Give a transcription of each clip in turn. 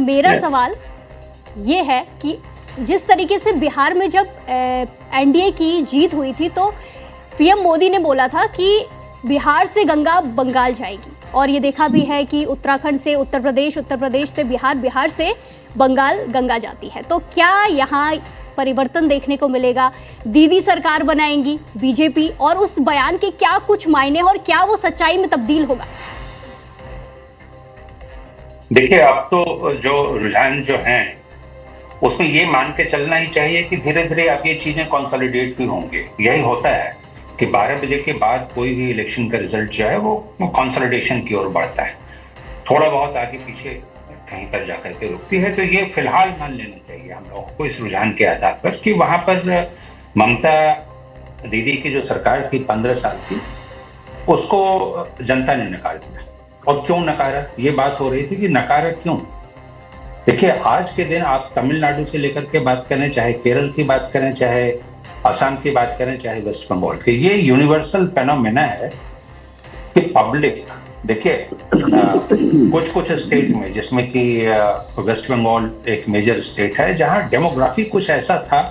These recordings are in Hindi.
मेरा सवाल ये है कि जिस तरीके से बिहार में जब एनडीए की जीत हुई थी तो पीएम मोदी ने बोला था कि बिहार से गंगा बंगाल जाएगी, और ये देखा भी है कि उत्तराखंड से उत्तर प्रदेश से बिहार, बिहार से बंगाल गंगा जाती है। तो क्या यहाँ परिवर्तन देखने को मिलेगा? दीदी सरकार बनाएंगी बीजेपी, और उस बयान के क्या कुछ मायने और क्या वो सच्चाई में तब्दील होगा? देखिए, अब तो जो रुझान जो हैं उसमें ये मान के चलना ही चाहिए कि धीरे धीरे अब ये चीजें कंसोलिडेट भी होंगे। यही होता है कि 12 बजे के बाद कोई भी इलेक्शन का रिजल्ट जो है वो कंसोलिडेशन की ओर बढ़ता है, थोड़ा बहुत आगे पीछे कहीं पर जाकर के रुकती है। तो ये फिलहाल मान लेना चाहिए हम लोगों को इस रुझान के आधार पर कि वहां पर ममता दीदी की जो सरकार थी 15 साल की, उसको जनता ने नकार दिया। और क्यों नकारा, ये बात हो रही थी कि नकारा क्यों। देखिए, आज के दिन आप तमिलनाडु से लेकर के बात करें, चाहे केरल की बात करें, चाहे असम की बात करें, चाहे वेस्ट बंगाल की, ये यूनिवर्सल फेनोमेना है कि पब्लिक, देखिए कुछ स्टेट में, जिसमें कि वेस्ट बंगाल एक मेजर स्टेट है, जहां डेमोग्राफी कुछ ऐसा था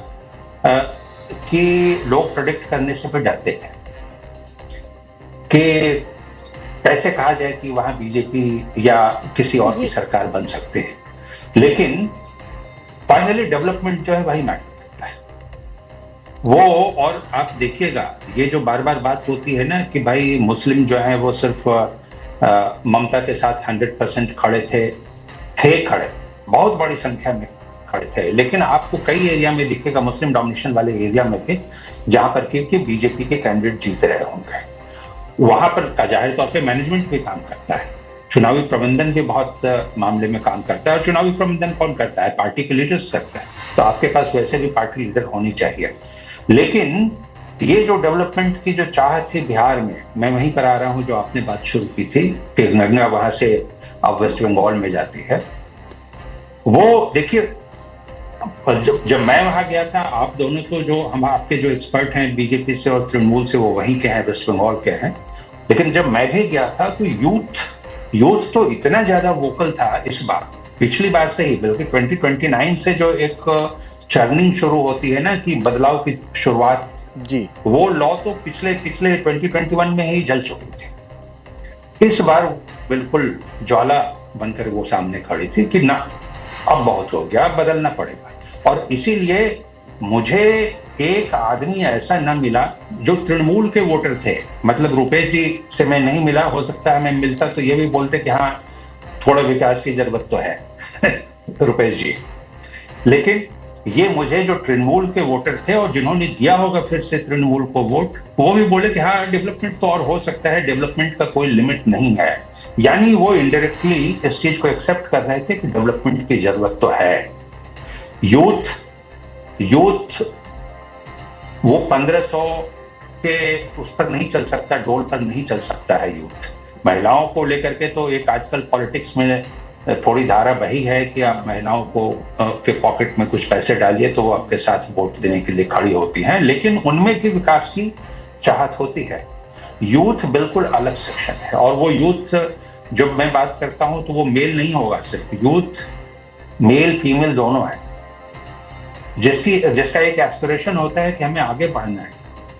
कि लोग प्रेडिक्ट करने से भी डरते थे कि कैसे कहा जाए कि वहां बीजेपी या किसी और की सरकार बन सकती है। लेकिन फाइनली डेवलपमेंट जो है वही मैटर करता है वो। और आप देखिएगा, ये जो बार बार बात होती है ना कि भाई मुस्लिम जो है वो सिर्फ ममता के साथ 100% खड़े थे खड़े, बहुत बड़ी संख्या में खड़े थे, लेकिन आपको कई एरिया में दिखेगा, मुस्लिम डोमिनेशन वाले एरिया में भी, जहां पर कि बीजेपी के कैंडिडेट जीत रहे होंगे, वहां पर जाहिर तौर पर मैनेजमेंट भी काम करता है, चुनावी प्रबंधन भी बहुत मामले में काम करता है। और चुनावी प्रबंधन कौन करता है? पार्टी के लीडर्स करता है। तो आपके पास वैसे भी पार्टी लीडर होनी चाहिए। लेकिन ये जो डेवलपमेंट की जो चाह थी बिहार में, मैं वहीं पर आ रहा हूं जो आपने बात शुरू की थी कि गंगा वहां से अब वेस्ट बंगाल में जाती है। वो देखिए, जब मैं वहां गया था, आप दोनों तो जो हम आपके जो एक्सपर्ट हैं बीजेपी से और तृणमूल से, वो वहीं के हैं, वेस्ट बंगाल के हैं। लेकिन जब मैं भी गया था तो यूथ तो इतना ज्यादा वोकल था इस बार, पिछली बार से ही, बल्कि 2029 से जो एक चर्निंग शुरू होती है ना कि बदलाव की शुरुआत जी, वो लॉ तो पिछले 2021 में ही जल चुकी थी। इस बार बिल्कुल ज्वाला बनकर वो सामने खड़ी थी कि ना, अब बहुत हो गया, अब बदलना पड़ेगा। और इसीलिए मुझे एक आदमी ऐसा न मिला जो तृणमूल के वोटर थे, मतलब रुपेश जी से मैं नहीं मिला, हो सकता है मैं मिलता तो ये भी बोलते कि हाँ थोड़ा विकास की जरूरत तो है रुपेश जी। लेकिन ये मुझे जो तृणमूल के वोटर थे और जिन्होंने दिया होगा फिर से तृणमूल को वोट, वो भी बोले कि हाँ डेवलपमेंट तो और हो सकता है, डेवलपमेंट का कोई लिमिट नहीं है। यानी वो इनडायरेक्टली इस चीज को एक्सेप्ट कर रहे थे कि डेवलपमेंट की जरूरत तो है। यूथ वो 1500 के उस पर नहीं चल सकता, डोल पर नहीं चल सकता है यूथ। महिलाओं को लेकर के तो एक आजकल पॉलिटिक्स में थोड़ी धारा बही है कि आप महिलाओं को के पॉकेट में कुछ पैसे डालिए तो वो आपके साथ वोट देने के लिए खड़ी होती हैं, लेकिन उनमें भी विकास की चाहत होती है। यूथ बिल्कुल अलग सेक्शन है, और वो यूथ, जब मैं बात करता हूं तो वो मेल नहीं होगा, सिर्फ यूथ मेल फीमेल दोनों है, जिसका एक एस्पिरेशन होता है कि हमें आगे बढ़ना है।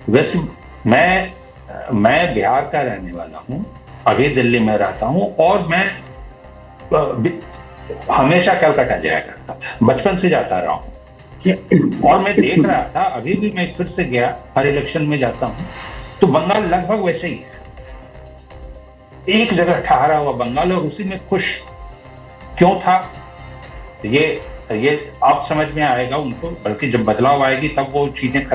वैसे मैं बिहार का रहने वाला हूं, अभी दिल्ली में रहता हूं, और मैं हमेशा कलकत्ता जाया करता था, बचपन से जाता रहा हूं। और मैं देख रहा था, अभी भी मैं फिर से गया, हर इलेक्शन में जाता हूं, तो बंगाल लगभग वैसे ही है, एक जगह ठहरा हुआ बंगाल, और उसी में खुश क्यों था ये अब समझ में आएगा उनको, बल्कि जब बदलाव आएगी तब वो चीजें खत्म